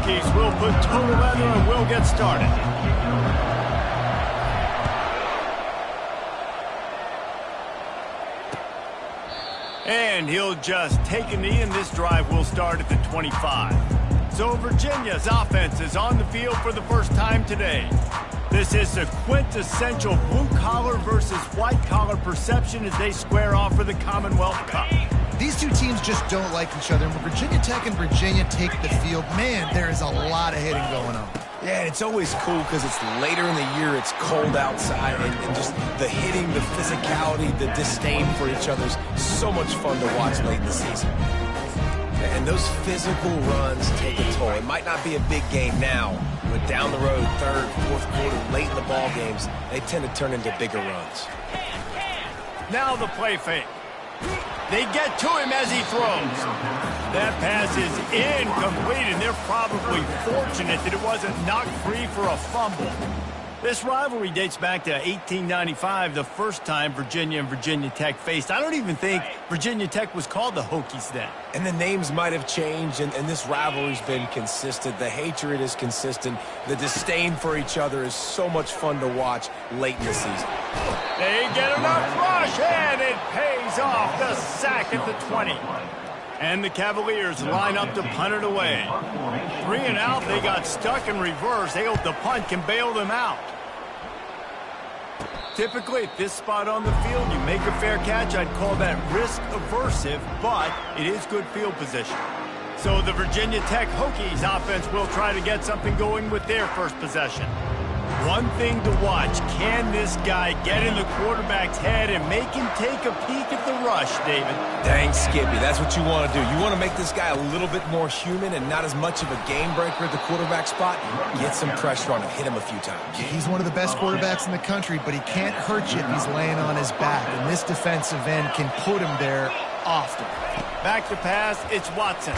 Hokies will put total leather and we'll get started. And he'll just take a knee, and this drive will start at the 25. So Virginia's offense is on the field for the first time today. This is a quintessential blue-collar versus white-collar perception as they square off for the Commonwealth Cup. These two teams just don't like each other. When Virginia Tech and Virginia take the field, man, there is a lot of hitting going on. Yeah, it's always cool because it's later in the year, it's cold outside, and just the hitting, the physicality, the disdain for each other is so much fun to watch late in the season. And those physical runs take a toll. It might not be a big game now, but down the road, third, fourth quarter, late in the ball games, they tend to turn into bigger runs. Now the play fake. They get to him as he throws. That pass is incomplete, and they're probably fortunate that it wasn't knocked free for a fumble. This rivalry dates back to 1895, the first time Virginia and Virginia Tech faced. I don't even think Virginia Tech was called the Hokies then. And the names might have changed, and this rivalry's been consistent. The hatred is consistent. The disdain for each other is so much fun to watch late in the season. They get enough rush, and it pays off. The sack at the 20. And the Cavaliers line up to punt it away. 3 and out, they got stuck in reverse. They hope the punt can bail them out. Typically, at this spot on the field, you make a fair catch. I'd call that risk-aversive, but it is good field position. So the Virginia Tech Hokies offense will try to get something going with their first possession. One thing to watch, can this guy get in the quarterback's head and make him take a peek at the rush, David? Dang, Skippy, that's what you want to do. You want to make this guy a little bit more human and not as much of a game breaker at the quarterback spot. Get some pressure on him, hit him a few times. He's one of the best quarterbacks in the country, but he can't hurt you if he's laying on his back, and this defensive end can put him there often. Back to pass, it's Watson.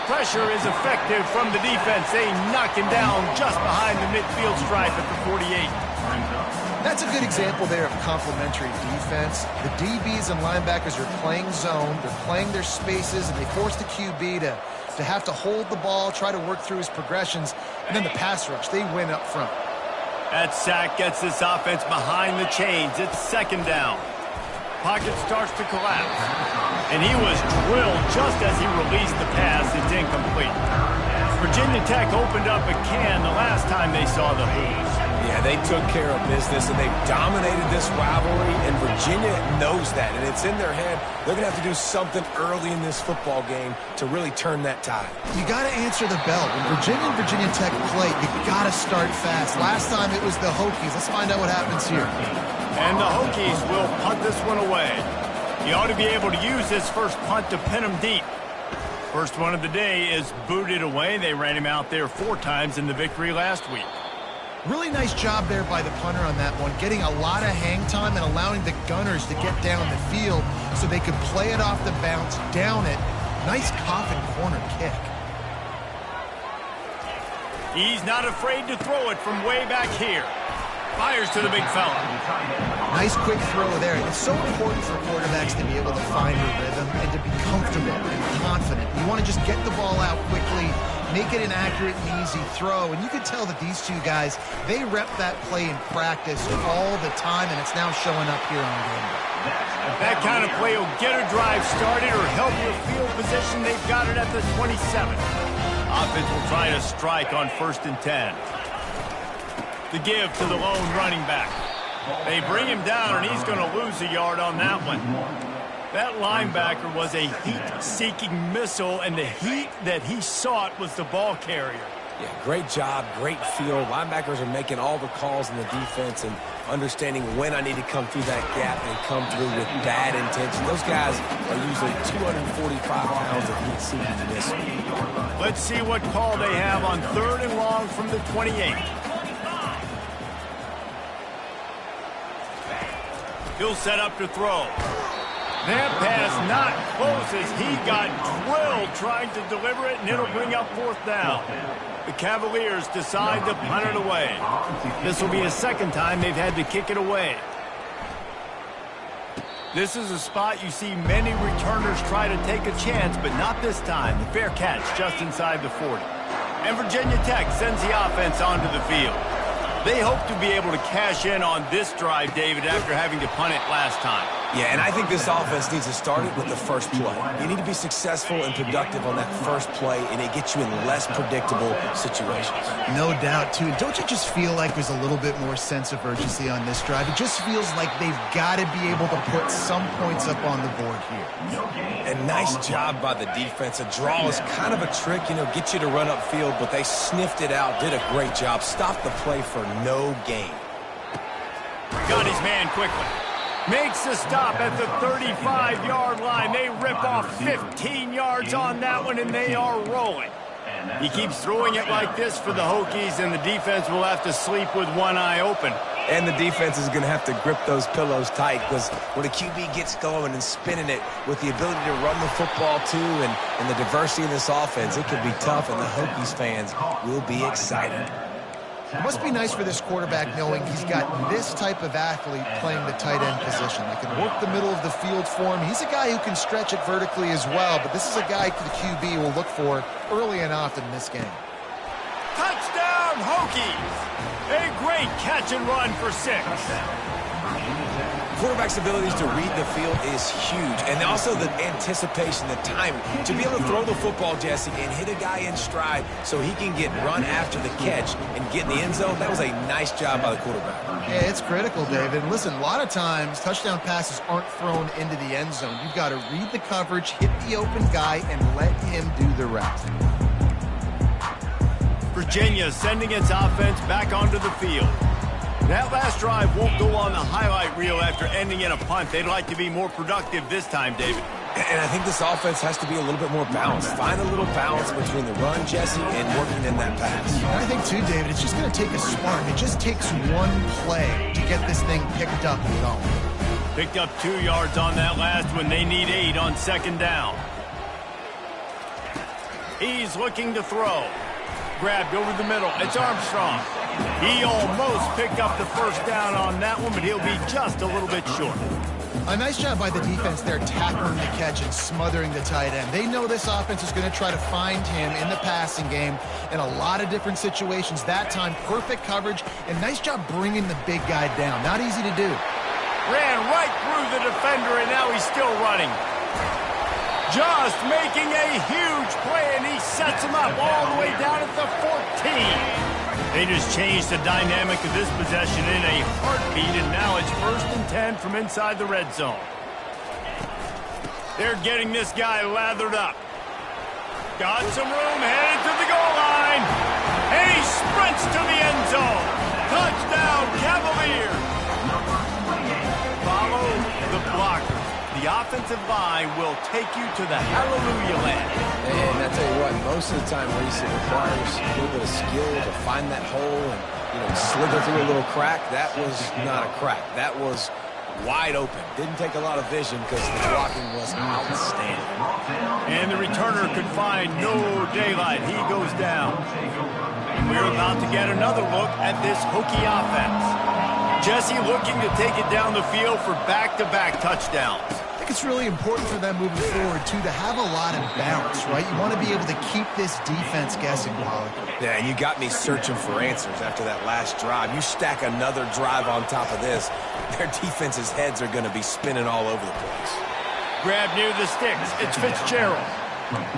Pressure is effective from the defense. They knock him down just behind the midfield stripe at the 48. That's a good example there of complementary defense. The DBs and linebackers are playing zone, they're playing their spaces, and they force the QB to have to hold the ball, try to work through his progressions, and then the pass rush, they win up front. That sack gets this offense behind the chains. It's second down. Pocket starts to collapse. And he was drilled just as he released the pass. It's incomplete. Virginia Tech opened up a can the last time they saw the Hokies. Yeah, they took care of business, and they've dominated this rivalry, and Virginia knows that, and it's in their head. They're going to have to do something early in this football game to really turn that tide. You got to answer the bell. When Virginia and Virginia Tech play, you got to start fast. Last time it was the Hokies. Let's find out what happens here. And the Hokies will punt this one away. He ought to be able to use this first punt to pin him deep. First one of the day is booted away. They ran him out there 4 times in the victory last week. Really nice job there by the punter on that one, getting a lot of hang time and allowing the Gunners to get down the field so they could play it off the bounce, down it. Nice coffin corner kick. He's not afraid to throw it from way back here. Fires to the big fella. Nice quick throw there. It's so important for quarterbacks to be able to find a rhythm and to be comfortable and confident. You want to just get the ball out quickly, make it an accurate and easy throw. And you can tell that these two guys, they rep that play in practice all the time, and it's now showing up here on game day. That kind of play will get a drive started or help your field position. They've got it at the 27. Offense will try to strike on 1st and 10. The give to the lone running back. They bring him down, and he's going to lose a yard on that one. That linebacker was a heat-seeking missile, and the heat that he sought was the ball carrier. Yeah, great job, great field. Linebackers are making all the calls in the defense and understanding when I need to come through that gap and come through with bad intention. Those guys are usually 245 pounds of heat-seeking missile. Let's see what call they have on 3rd and long from the 28. He'll set up to throw. That pass not close as he got drilled trying to deliver it, and it'll bring up 4th down. The Cavaliers decide to punt it away. This will be a second time they've had to kick it away. This is a spot you see many returners try to take a chance, but not this time. The fair catch just inside the 40. And Virginia Tech sends the offense onto the field. They hope to be able to cash in on this drive, David, after having to punt it last time. Yeah, and I think this offense needs to start it with the first play. You need to be successful and productive on that first play, and it gets you in less predictable situations. No doubt, too. Don't you just feel like there's a little bit more sense of urgency on this drive? It just feels like they've got to be able to put some points up on the board here. And nice job by the defense. A draw is kind of a trick, get you to run upfield, but they sniffed it out, did a great job. Stopped the play for no gain. Got his man quickly. Makes the stop at the 35-yard line. They rip off 15 yards on that one, and they are rolling. He keeps throwing it like this for the Hokies, and the defense will have to sleep with one eye open. And the defense is going to have to grip those pillows tight, because when a QB gets going and spinning it with the ability to run the football too and the diversity of this offense, it can be tough, and the Hokies fans will be excited. It must be nice for this quarterback knowing he's got this type of athlete playing the tight end position. They can work the middle of the field for him. He's a guy who can stretch it vertically as well, but this is a guy the QB will look for early and often in this game. Touchdown, Hokies! A great catch and run for 6. Quarterback's abilities to read the field is huge, and also the anticipation, the timing. To be able to throw the football, Jesse, and hit a guy in stride so he can get run after the catch and get in the end zone, that was a nice job by the quarterback. Yeah, it's critical, David. And listen, a lot of times, touchdown passes aren't thrown into the end zone. You've got to read the coverage, hit the open guy, and let him do the rest. Virginia sending its offense back onto the field. That last drive won't go on the highlight reel after ending in a punt. They'd like to be more productive this time, David. And I think this offense has to be a little bit more balanced. Find a little balance between the run, Jesse, and working in that pass. And I think, too, David, it's just going to take a spark. It just takes one play to get this thing picked up and going. Picked up 2 yards on that last one. They need 8 on second down. He's looking to throw. Grabbed over the middle. It's Armstrong. He almost picked up the first down on that one, but he'll be just a little bit short. A nice job by the defense there, tackling the catch and smothering the tight end. They know this offense is going to try to find him in the passing game in a lot of different situations. That time, perfect coverage, and nice job bringing the big guy down. Not easy to do. Ran right through the defender, and now he's still running. Just making a huge play, and he sets him up all the way down at the 14. They just changed the dynamic of this possession in a heartbeat, and now it's 1st and 10 from inside the red zone. They're getting this guy lathered up. Got some room, headed to the goal line. And he sprints to the end zone. Touchdown, Cavaliers. Follow the blocker. The offensive line will take you to the hallelujah land. And I tell you what, most of the time, Reese, it requires a little bit of skill to find that hole and slither through a little crack. That was not a crack. That was wide open. Didn't take a lot of vision because the blocking was outstanding. And the returner could find no daylight. He goes down. And we're about to get another look at this Hokie offense. Jesse looking to take it down the field for back-to-back touchdowns. I think it's really important for them moving forward, too, to have a lot of bounce, right? You want to be able to keep this defense guessing, Pollock. Yeah, and you got me searching for answers after that last drive. You stack another drive on top of this, their defense's heads are going to be spinning all over the place. Grab near the sticks. It's Fitzgerald.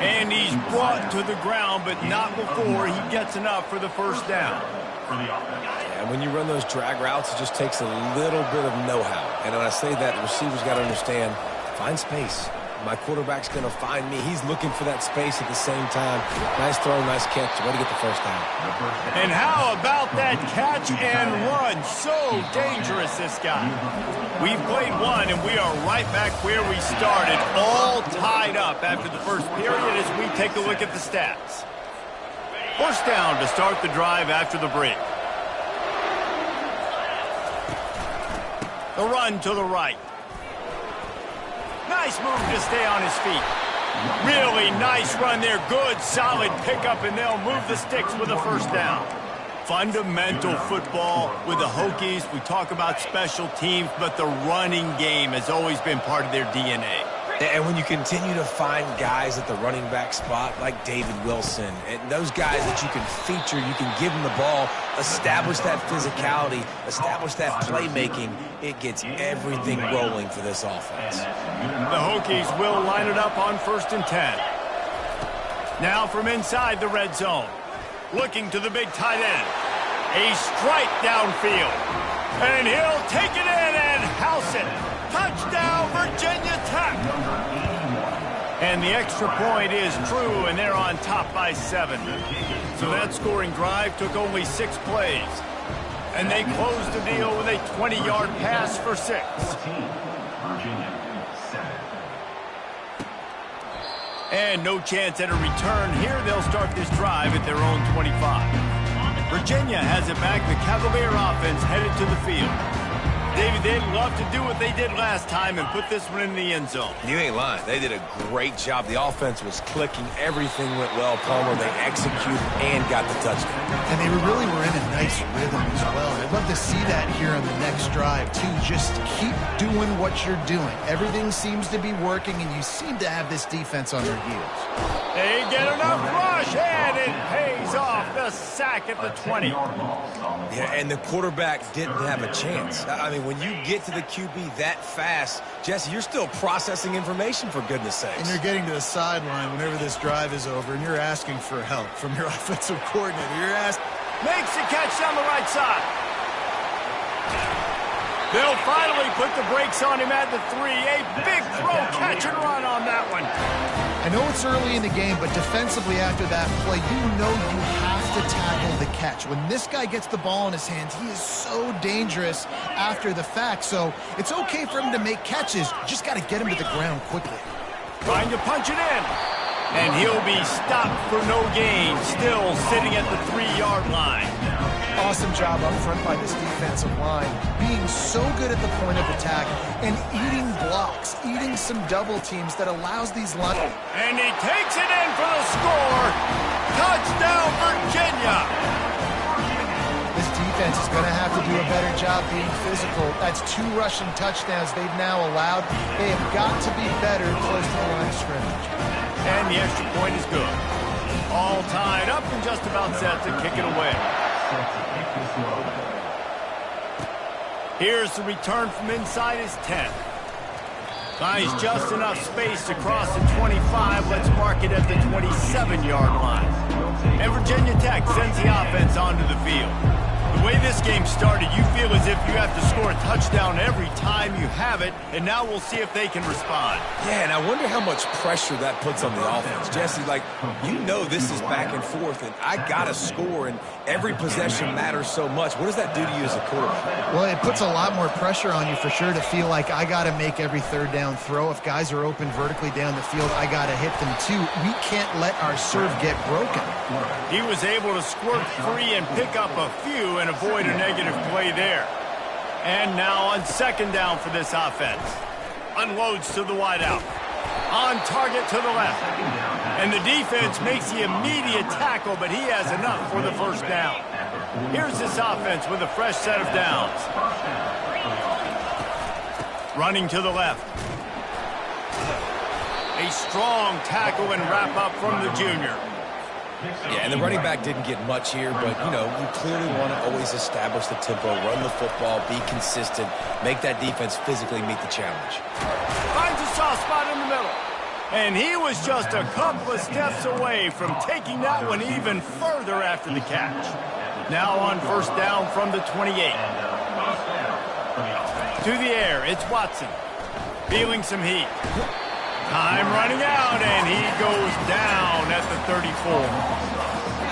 And he's brought to the ground, but not before he gets enough for the first down. And when you run those drag routes, it just takes a little bit of know-how. And when I say that, the receivers got to understand, find space. My quarterback's going to find me. He's looking for that space at the same time. Nice throw, nice catch. Way to get the first down. And how about that catch and run? So dangerous, this guy. We've played one, and we are right back where we started, all tied up after the first period as we take a look at the stats. First down to start the drive after the break. The run to the right. Nice move to stay on his feet. Really nice run there. Good, solid pickup, and they'll move the sticks with a first down. Fundamental football with the Hokies. We talk about special teams, but the running game has always been part of their DNA. And when you continue to find guys at the running back spot like David Wilson, and those guys that you can feature, you can give them the ball, establish that physicality, establish that playmaking, it gets everything rolling for this offense. The Hokies will line it up on 1st and 10. Now from inside the red zone. Looking to the big tight end. A strike downfield. And he'll take it in and house it. Touchdown, Virginia Tech. And the extra point is true, and they're on top by 7. So that scoring drive took only 6 plays. And they closed the deal with a 20-yard pass for 6. And no chance at a return here. They'll start this drive at their own 25. Virginia has it back. The Cavalier offense headed to the field. David, they'd love to do what they did last time and put this one in the end zone. You ain't lying. They did a great job. The offense was clicking. Everything went well. Palmer, they executed and got the touchdown. And they really were in a nice rhythm as well. And I'd love to see that here on the next drive, too. Just keep doing what you're doing. Everything seems to be working, and you seem to have this defense on their heels. They get enough rush, and it pays off. The sack at the 20. Yeah, and the quarterback didn't have a chance. I mean, when you get to the QB that fast, Jesse, you're still processing information, for goodness sakes. And you're getting to the sideline whenever this drive is over, and you're asking for help from your offensive coordinator. You're asking. Makes the catch down the right side. They'll finally put the brakes on him at the 3. A big throw, catch and run on that one. I know it's early in the game, but defensively after that play, you know you have to tackle the catch. When this guy gets the ball in his hands, he is so dangerous after the fact. So it's okay for him to make catches. You just got to get him to the ground quickly. Trying to punch it in. And he'll be stopped for no gain, still sitting at the 3-yard line. Awesome job up front by this defensive line, being so good at the point of attack and eating blocks, eating some double teams that allows these lines. And he takes it in for the score. Touchdown, Virginia. This defense is going to have to do a better job being physical. That's 2 rushing touchdowns they've now allowed. They have got to be better close to the line of scrimmage. And the extra point is good. All tied up and just about set to kick it away. Here's the return from inside his 10. Buys just enough space to cross the 25. Let's mark it at the 27-yard line. And Virginia Tech sends the offense onto the field. The way this game started, you feel as if you have to score a touchdown every time you have it, and now we'll see if they can respond. Yeah, and I wonder how much pressure that puts on the offense. Jesse, like, you know this is back and forth, and I got to score, and every possession matters so much. What does that do to you as a quarterback? Well, it puts a lot more pressure on you for sure to feel like I got to make every third down throw. If guys are open vertically down the field, I got to hit them too. We can't let our serve get broken. He was able to squirt free and pick up a few and avoid a negative play there. And now on 2nd down for this offense. Unloads to the wideout. On target to the left. And the defense makes the immediate tackle, but he has enough for the 1st down. Here's this offense with a fresh set of downs. Running to the left. A strong tackle and wrap up from the junior. Yeah, and the running back didn't get much here, but, you know, you clearly want to always establish the tempo, run the football, be consistent, make that defense physically meet the challenge. Finds a soft spot in the middle. And he was just a couple of steps away from taking that one even further after the catch. Now on 1st down from the 28. To the air, it's Watson. Feeling some heat. Time running out, and he goes down at the 34.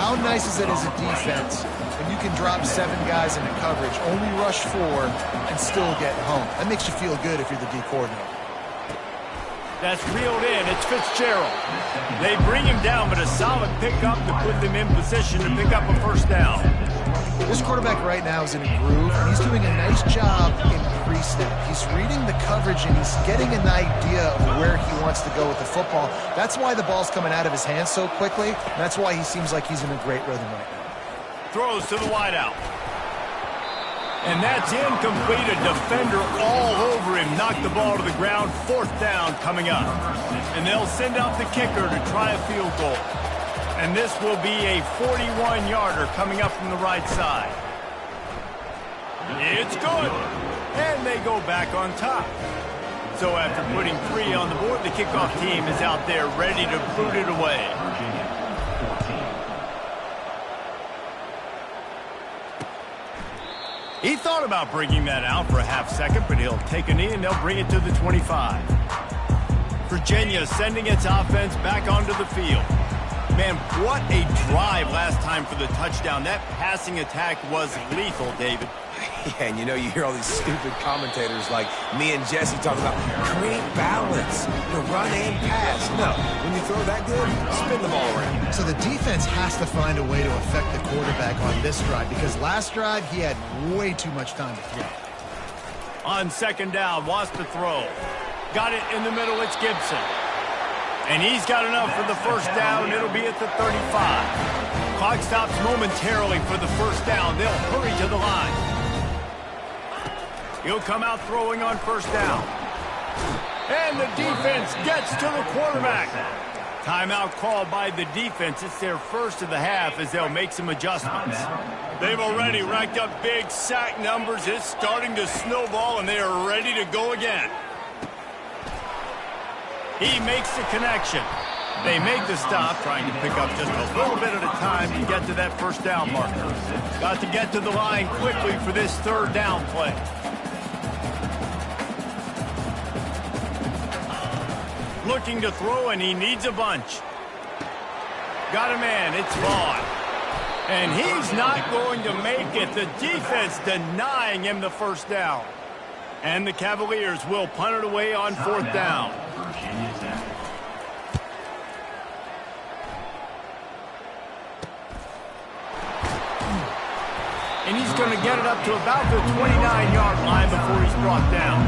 How nice is it as a defense when you can drop 7 guys into coverage, only rush 4, and still get home? That makes you feel good if you're the D coordinator. That's reeled in. It's Fitzgerald. They bring him down, but a solid pickup to put them in position to pick up a 1st down. This quarterback right now is in a groove, and he's doing a nice job in pre-snap. He's reading the coverage, and he's getting an idea of where he wants to go with the football. That's why the ball's coming out of his hands so quickly, and that's why he seems like he's in a great rhythm right now. Throws to the wideout. And that's incomplete. A defender all over him. Knocked the ball to the ground. 4th down coming up. And they'll send out the kicker to try a field goal. And this will be a 41-yarder coming up from the right side. It's good. And they go back on top. So after putting 3 on the board, the kickoff team is out there ready to boot it away. He thought about bringing that out for a half second, but he'll take a knee and they'll bring it to the 25. Virginia sending its offense back onto the field. Man, what a drive last time for the touchdown. That passing attack was lethal, David. Yeah, and you know, you hear all these stupid commentators like me and Jesse talking about create balance, run and pass. No, when you throw that good, spin the ball around. So the defense has to find a way to affect the quarterback on this drive because last drive he had way too much time to throw. On 2nd down, wants to throw. Got it in the middle, it's Gibson. And he's got enough for the 1st down, and it'll be at the 35. Clock stops momentarily for the 1st down. They'll hurry to the line. He'll come out throwing on 1st down. And the defense gets to the quarterback. Timeout called by the defense. It's their first of the half as they'll make some adjustments. They've already racked up big sack numbers. It's starting to snowball, and they are ready to go again. He makes the connection. They make the stop, trying to pick up just a little bit at a time to get to that 1st down marker. Got to get to the line quickly for this 3rd down play. Looking to throw, and he needs a bunch. Got a man, it's Vaughn. And he's not going to make it. The defense denying him the 1st down. And the Cavaliers will punt it away on 4th down. And he's going to get it up to about the 29-yard line before he's brought down.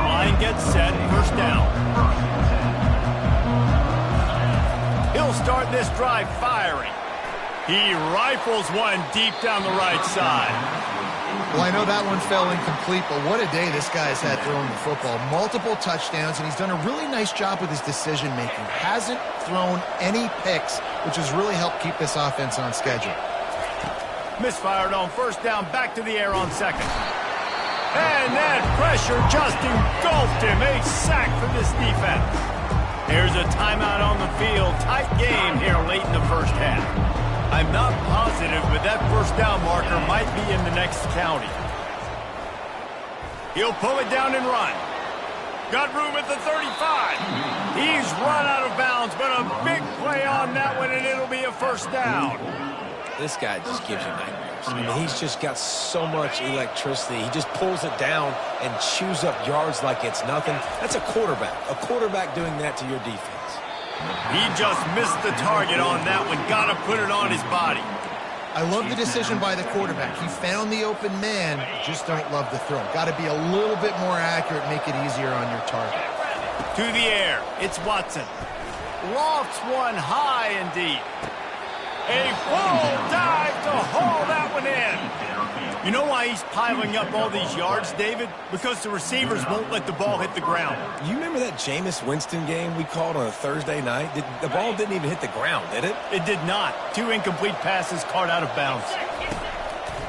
Line gets set, 1st down. He'll start this drive firing. He rifles one deep down the right side. Well, I know that one fell incomplete, but what a day this guy's had throwing the football. Multiple touchdowns, and he's done a really nice job with his decision-making. Hasn't thrown any picks, which has really helped keep this offense on schedule. Misfired on 1st down, back to the air on 2nd. And that pressure just engulfed him. A sack for this defense. There's a timeout on the field. Tight game here late in the 1st half. I'm not positive, but that 1st down marker might be in the next county. He'll pull it down and run. Got room at the 35. He's run out of bounds, but a big play on that one, and it'll be a 1st down. This guy just gives you nightmares. I mean, he's just got so much electricity. He just pulls it down and chews up yards like it's nothing. That's a quarterback. A quarterback doing that to your defense. He just missed the target on that one. Got to put it on his body. I love the decision by the quarterback. He found the open man, just don't love the throw. Got to be a little bit more accurate, make it easier on your target. To the air, it's Watson. Lofts one high and deep. A full dive to haul that one in. You know why he's piling up all these yards, David? Because the receivers won't let the ball hit the ground. You remember that Jameis Winston game we called on a Thursday night? The ball didn't even hit the ground, did it? It did not. 2 incomplete passes caught out of bounds.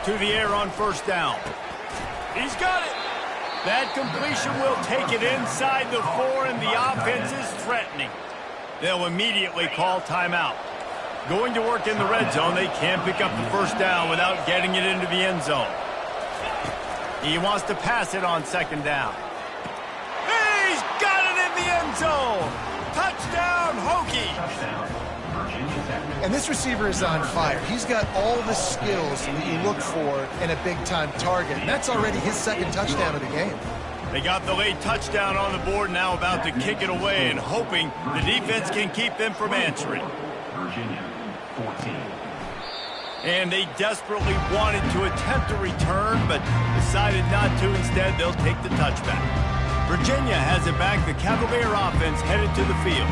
To the air on 1st down. He's got it. That completion will take it inside the 4, and the offense is threatening. They'll immediately call timeout. Going to work in the red zone, they can't pick up the 1st down without getting it into the end zone. He wants to pass it on 2nd down. He's got it in the end zone! Touchdown, Hokies! And this receiver is on fire. He's got all the skills that you look for in a big-time target. And that's already his 2nd touchdown of the game. They got the late touchdown on the board, now about to kick it away and hoping the defense can keep them from answering. Virginia, 14. And they desperately wanted to attempt a return, but decided not to. Instead, they'll take the touchback. Virginia has it back. The Cavalier offense headed to the field.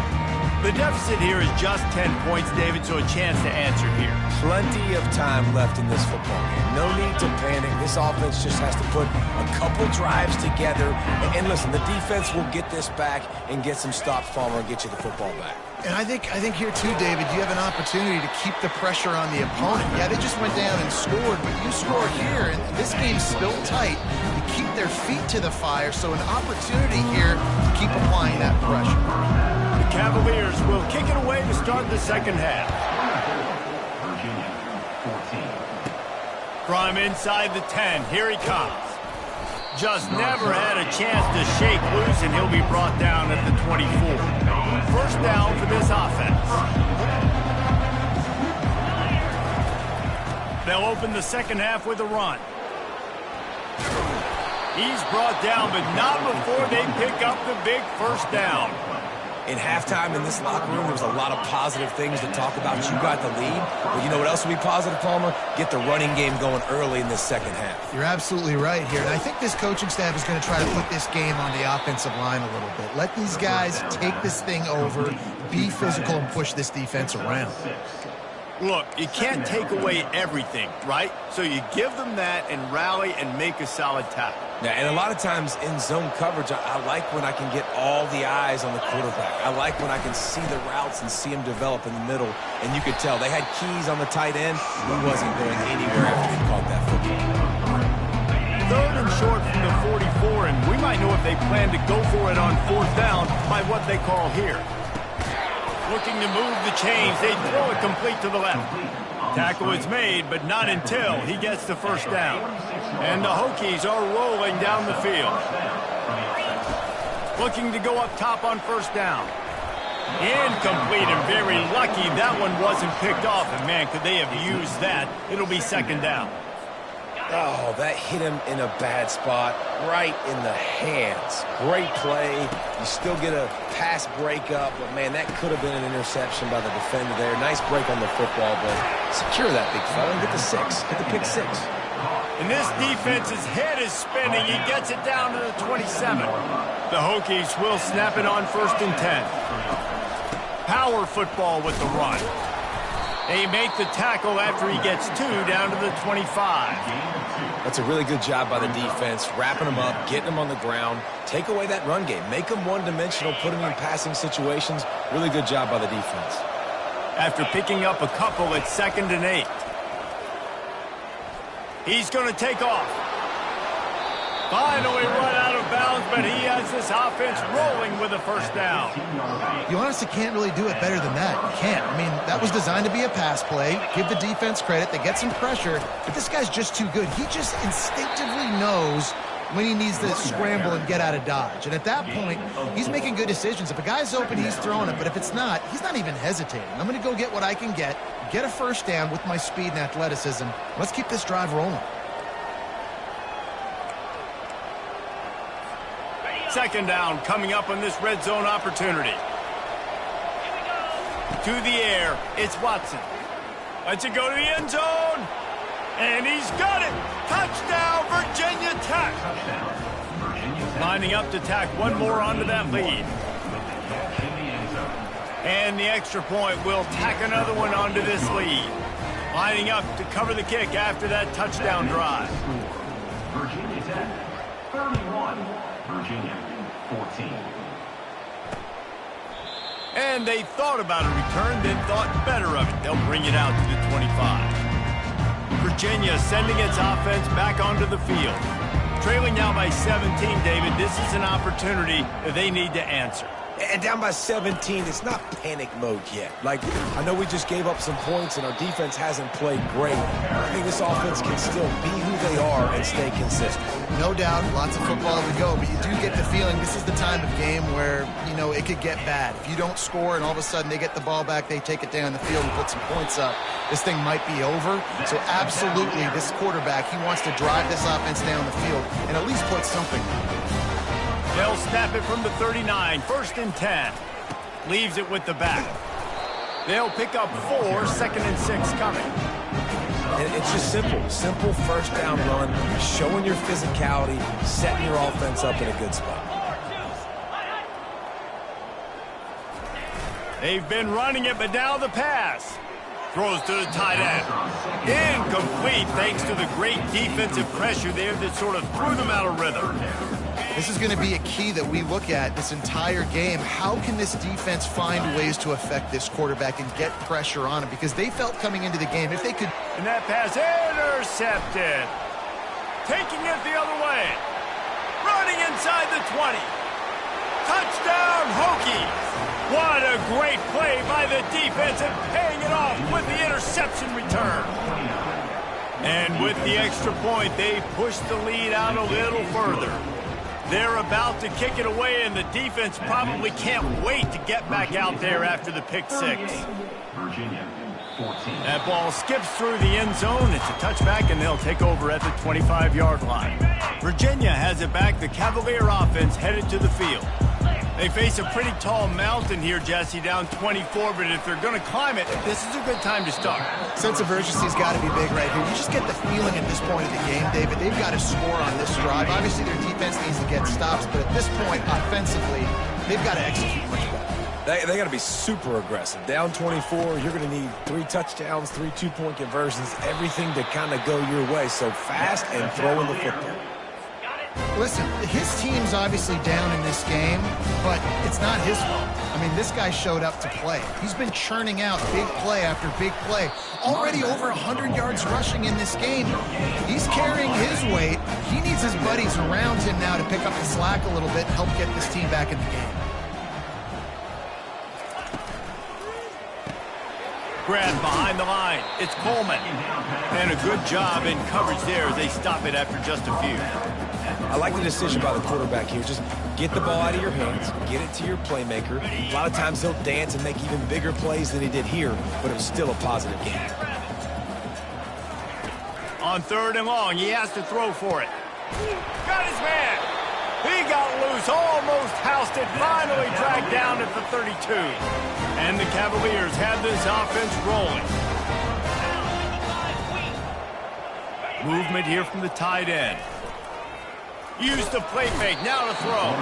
The deficit here is just 10 points, David, so a chance to answer here. Plenty of time left in this football game. No need to panic. This offense just has to put a couple drives together. And listen, the defense will get this back and get some stops, Palmer, and get you the football back. And I think here too, David, you have an opportunity to keep the pressure on the opponent. Yeah, they just went down and scored, but you score here, and this game's still tight. You keep their feet to the fire, so an opportunity here to keep applying that pressure. The Cavaliers will kick it away to start the second half. Virginia, 14. From inside the 10, here he comes. Just never had a chance to shake loose, and he'll be brought down at the 24. First down for this offense. They'll open the second half with a run. He's brought down, but not before they pick up the big first down. In halftime in this locker room, there was a lot of positive things to talk about. You got the lead. But you know what else will be positive, Palmer? Get the running game going early in this second half. You're absolutely right here. And I think this coaching staff is going to try to put this game on the offensive line a little bit. Let these guys take this thing over, be physical, and push this defense around. Look, you can't take away everything, right? So you give them that and rally and make a solid tackle. Yeah, and a lot of times in zone coverage, I like when I can get all the eyes on the quarterback. I like when I can see the routes and see them develop in the middle. And you could tell they had keys on the tight end. He wasn't going anywhere after he caught that football. Third and short from the 44, and we might know if they plan to go for it on fourth down by what they call here. Looking to move the chains. They throw it complete to the left. Tackle is made, but not until he gets the first down. And the Hokies are rolling down the field. Looking to go up top on first down. Incomplete, and very lucky that one wasn't picked off. And man, could they have used that. It'll be second down. Oh, that hit him in a bad spot, right in the hands. Great play. You still get a pass breakup, but man, that could have been an interception by the defender there. Nice break on the football, but secure that big fella and get the six. Get the pick six. And this defense's head is spinning. He gets it down to the 27. The Hokies will snap it on first and 10. Power football with the run. They make the tackle after he gets two down to the 25. That's a really good job by the defense, wrapping them up, getting them on the ground. Take away that run game. Make them one-dimensional, put them in passing situations. Really good job by the defense. After picking up a couple, it's second and 8. He's going to take off. Finally run out of bounds, but he has this offense rolling with a first down. You honestly can't really do it better than that. You can't. I mean, that was designed to be a pass play. Give the defense credit. They get some pressure, but this guy's just too good. He just instinctively knows when he needs to scramble and get out of dodge. And at that point, he's making good decisions. If a guy's open, he's throwing it. But if it's not, he's not even hesitating. I'm going to go get what I can get a first down with my speed and athleticism. Let's keep this drive rolling. Second down coming up on this red zone opportunity. To the air, it's Watson. Lets it go to the end zone. And he's got it. Touchdown, Virginia Tech. Lining up to tack one more onto that lead. And the extra point will tack another one onto this lead. Lining up to cover the kick after that touchdown drive. Virginia Tech, 31. Virginia, 14. And they thought about a return, then thought better of it. They'll bring it out to the 25. Virginia sending its offense back onto the field. Trailing now by 17, David. This is an opportunity that they need to answer. And down by 17, it's not panic mode yet. Like, I know we just gave up some points and our defense hasn't played great. I think this offense can still be who they are and stay consistent. No doubt, lots of football to go, but you do get the feeling this is the time of game where, you know, it could get bad. If you don't score and all of a sudden they get the ball back, they take it down the field and put some points up, this thing might be over. So absolutely, this quarterback, he wants to drive this offense down the field and at least put something on. They'll snap it from the 39, first and 10. Leaves it with the back. They'll pick up 4, second and 6 coming. And it's just simple first down run, showing your physicality, setting your offense up in a good spot. They've been running it, but now the pass. Throws to the tight end. Incomplete thanks to the great defensive pressure there that sort of threw them out of rhythm. This is going to be a key that we look at this entire game. How can this defense find ways to affect this quarterback and get pressure on him? Because they felt coming into the game, if they could... And that pass intercepted. Taking it the other way. Running inside the 20. Touchdown, Hokies. What a great play by the defense and paying it off with the interception return. And with the extra point, they pushed the lead out a little further. They're about to kick it away, and the defense probably can't wait to get back out there after the pick six. Virginia, 14. That ball skips through the end zone. It's a touchback, and they'll take over at the 25-yard line. Virginia has it back. The Cavalier offense headed to the field. They face a pretty tall mountain here, Jesse, down 24, but if they're going to climb it, this is a good time to start. Sense of urgency's got to be big right here. You just get the feeling at this point of the game, David, they've got to score on this drive. Obviously, their defense needs to get stops, but at this point, offensively, they've got to execute much better. They got to be super aggressive. Down 24, you're going to need 3 touchdowns, 3 two-point conversions, everything to kind of go your way. So fast and throwing the football. Listen, his team's obviously down in this game, but it's not his fault. I mean, this guy showed up to play. He's been churning out big play after big play. Already over 100 yards rushing in this game. He's carrying his weight. He needs his buddies around him now to pick up the slack a little bit and help get this team back in the game. Grab behind the line. It's Coleman. And a good job in coverage there as they stop it after just a few. I like the decision by the quarterback here. Just get the ball out of your hands, get it to your playmaker. A lot of times he'll dance and make even bigger plays than he did here, but it was still a positive game. On 3rd and long, he has to throw for it. Got his man. He got loose, almost housed it, finally dragged down at the 32. And the Cavaliers have this offense rolling. Movement here from the tight end. Used the play fake, now to throw.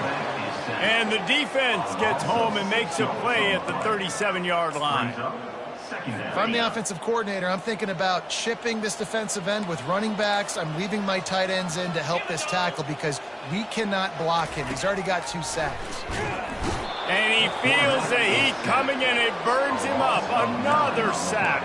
And the defense gets home and makes a play at the 37-yard line. If I'm the offensive coordinator, I'm thinking about chipping this defensive end with running backs. I'm leaving my tight ends in to help this tackle because we cannot block him. He's already got 2 sacks. And he feels the heat coming and it burns him up. Another sack.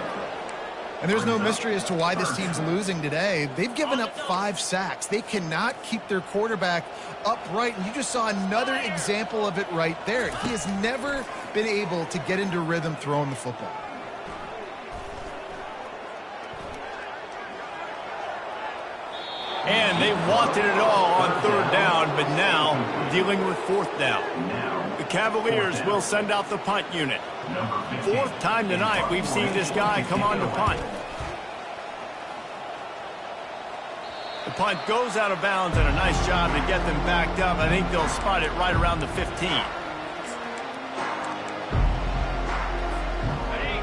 And there's no mystery as to why this team's losing today. They've given up 5 sacks. They cannot keep their quarterback upright. And you just saw another example of it right there. He has never been able to get into rhythm throwing the football. And they wanted it all on 3rd down, but now dealing with 4th down. The Cavaliers will send out the punt unit. 4th time tonight we've seen this guy come on to punt. The punt goes out of bounds, and a nice job to get them backed up. I think they'll spot it right around the 15.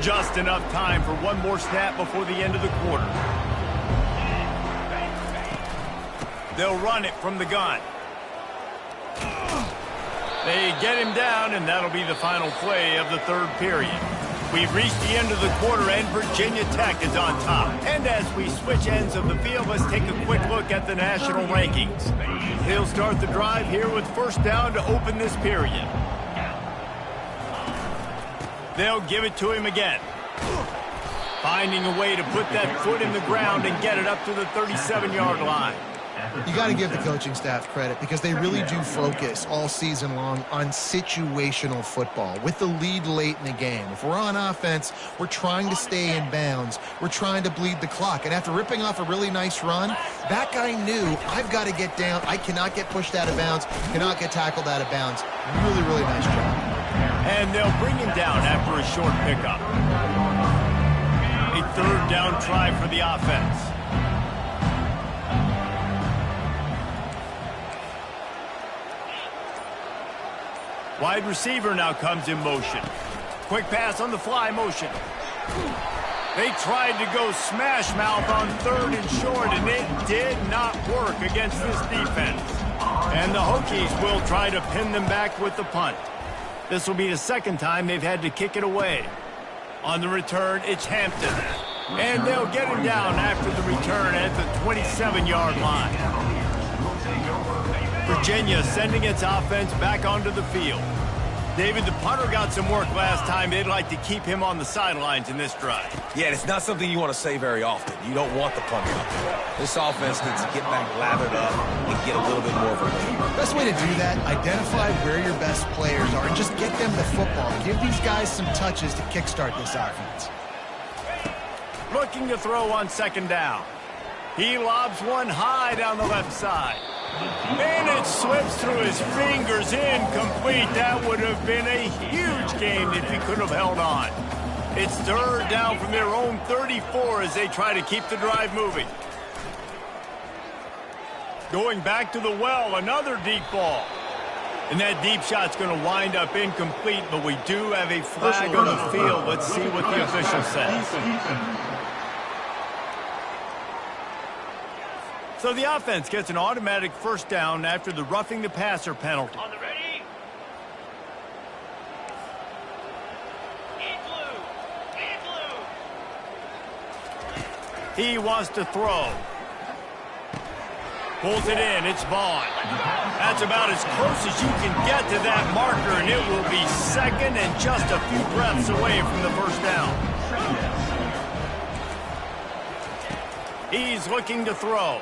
Just enough time for one more snap before the end of the quarter. They'll run it from the gun. They get him down, and that'll be the final play of the 3rd period. We've reached the end of the quarter, and Virginia Tech is on top. And as we switch ends of the field, let's take a quick look at the national rankings. They'll start the drive here with 1st down to open this period. They'll give it to him again. Finding a way to put that foot in the ground and get it up to the 37-yard line. You got to give the coaching staff credit because they really do focus all season long on situational football with the lead late in the game. If we're on offense, we're trying to stay in bounds. We're trying to bleed the clock. And after ripping off a really nice run, that guy knew, I've got to get down. I cannot get pushed out of bounds, cannot get tackled out of bounds. Really, really nice job. And they'll bring him down after a short pickup. A 3rd down try for the offense. Wide receiver now comes in motion. Quick pass on the fly motion. They tried to go smash mouth on 3rd and short, and it did not work against this defense. And the Hokies will try to pin them back with the punt. This will be the second time they've had to kick it away. On the return, it's Hampton. And they'll get him down after the return at the 27-yard line. Virginia sending its offense back onto the field. David, the punter got some work last time. They'd like to keep him on the sidelines in this drive. Yeah, it's not something you want to say very often. You don't want the punter up there. This offense needs to get back lathered up and get a little bit more of a lead. Best way to do that, identify where your best players are and just get them the football. Give these guys some touches to kickstart this offense. Looking to throw on second down. He lobs one high down the left side. And it slips through his fingers, incomplete. That would have been a huge game if he could have held on. It's third down from their own 34 as they try to keep the drive moving. Going back to the well, another deep ball. And that deep shot's going to wind up incomplete, but we do have a flag on the field. Let's see what the official says. So the offense gets an automatic first down after the roughing the passer penalty. On the ready. He wants to throw. Pulls it in. It's Vaughn. That's about as close as you can get to that marker, and it will be second and just a few breaths away from the first down. He's looking to throw.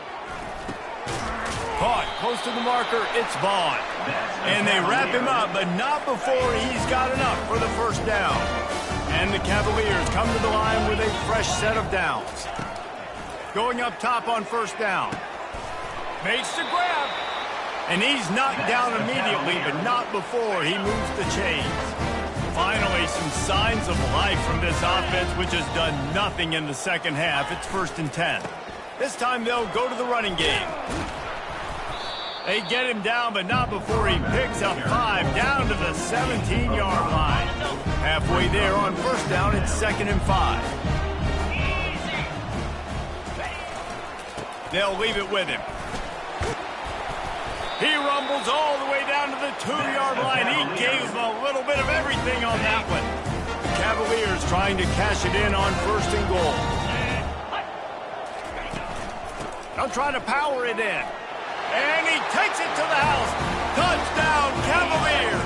Caught close to the marker, it's Vaughn. And they wrap him up, but not before he's got enough for the first down. And the Cavaliers come to the line with a fresh set of downs. Going up top on first down. Makes the grab. And he's knocked down immediately, but not before he moves the chains. Finally, some signs of life from this offense, which has done nothing in the second half. It's 1st and 10. This time they'll go to the running game. They get him down, but not before he picks up 5 down to the 17-yard line. Halfway there on first down, it's 2nd and 5. They'll leave it with him. He rumbles all the way down to the 2-yard line. He gave him a little bit of everything on that one. The Cavaliers trying to cash it in on 1st and goal. They'll try to power it in. And he takes it to the house. Touchdown, Cavaliers.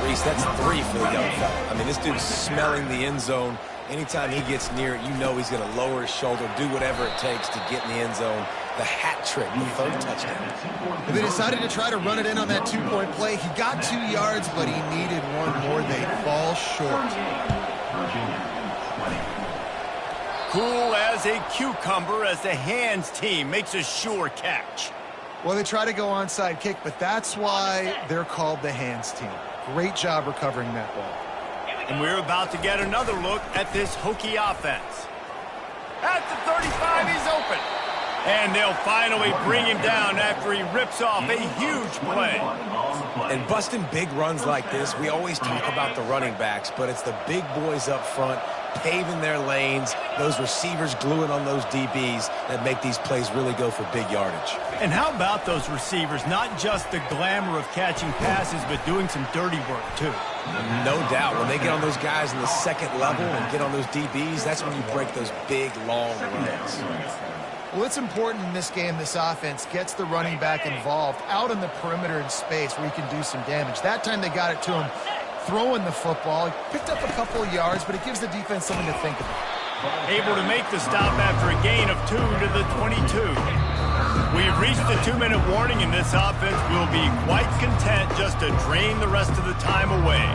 Reese, that's 3 for the young fella. I mean, this dude's smelling the end zone. Anytime he gets near it, you know he's going to lower his shoulder, do whatever it takes to get in the end zone. The hat trick, the 3rd touchdown. They decided to try to run it in on that 2-point play. He got 2 yards, but he needed one more. They fall short. Cool as a cucumber as the hands team makes a sure catch. Well, they try to go onside kick, but that's why they're called the hands team. Great job recovering that ball. And we're about to get another look at this Hokie offense. At the 35, he's open. And they'll finally bring him down after he rips off a huge play. And busting big runs like this, we always talk about the running backs, but it's the big boys up front paving their lanes, those receivers gluing on those DBs that make these plays really go for big yardage. And how about those receivers? Not just the glamour of catching passes, but doing some dirty work, too. No doubt. When they get on those guys in the second level and get on those DBs, that's when you break those big, long runs. Well, it's important in this game this offense gets the running back involved out on the perimeter in space where he can do some damage. That time they got it to him throwing the football. He picked up a couple of yards, but it gives the defense something to think about. Able to make the stop after a gain of 2 to the 22. We've reached the 2-minute warning, and this offense will be quite content just to drain the rest of the time away.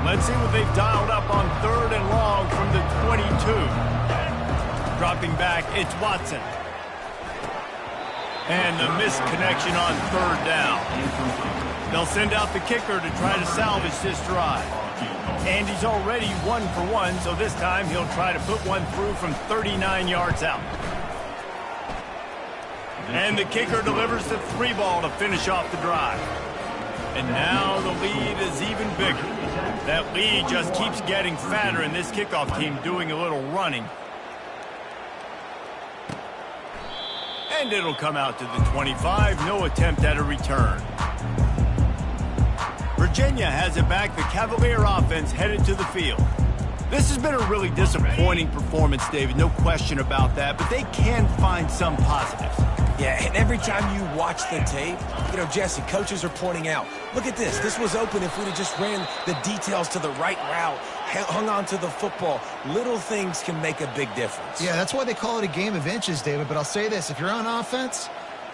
Let's see what they've dialed up on 3rd and long from the 22. Dropping back, it's Watson. And the missed connection on 3rd down. They'll send out the kicker to try to salvage this drive. And he's already 1 for 1, so this time he'll try to put one through from 39 yards out. And the kicker delivers the 3 ball to finish off the drive. And now the lead is even bigger. That lead just keeps getting fatter, and this kickoff team doing a little running. And it'll come out to the 25. No attempt at a return. Virginia has it back. The Cavalier offense headed to the field. This has been a really disappointing performance, David. No question about that. But they can find some positives. Yeah, and every time you watch the tape, Jesse, coaches are pointing out, look at this. This was open if we'd have just ran the details to the right route, hung on to the football. Little things can make a big difference. Yeah, that's why they call it a game of inches, David. But I'll say this. If you're on offense,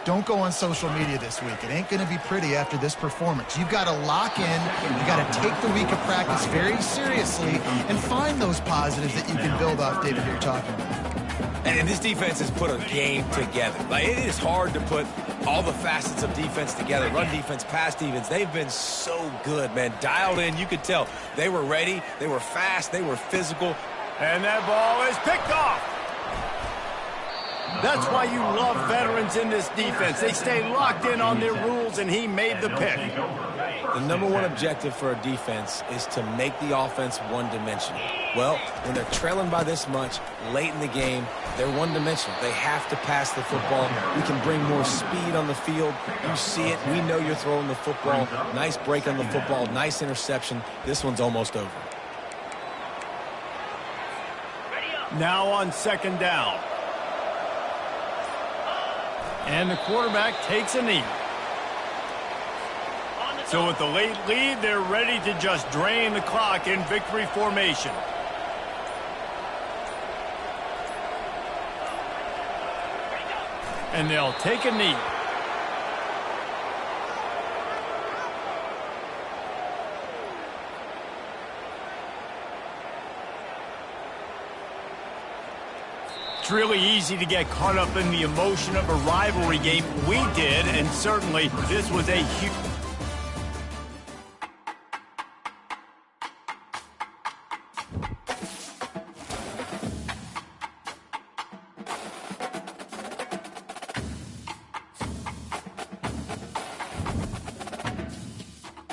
don't go on social media this week. It ain't going to be pretty after this performance. You've got to lock in. You've got to take the week of practice very seriously and find those positives that you can build off, David, you're talking about. And this defense has put a game together. Like, it is hard to put all the facets of defense together. Run defense, pass defense. They've been so good, man. Dialed in. You could tell they were ready. They were fast. They were physical. And that ball is picked off. That's why you love veterans in this defense. They stay locked in on their rules, and he made the pick. The number one objective for a defense is to make the offense one-dimensional. Well, when they're trailing by this much late in the game, they're one-dimensional. They have to pass the football. We can bring more speed on the field. You see it. We know you're throwing the football. Nice break on the football. Nice interception. This one's almost over. Now on second down. And the quarterback takes a knee. So with the late lead, they're ready to just drain the clock in victory formation. And they'll take a knee. It's really easy to get caught up in the emotion of a rivalry game. We did, and certainly this was a huge...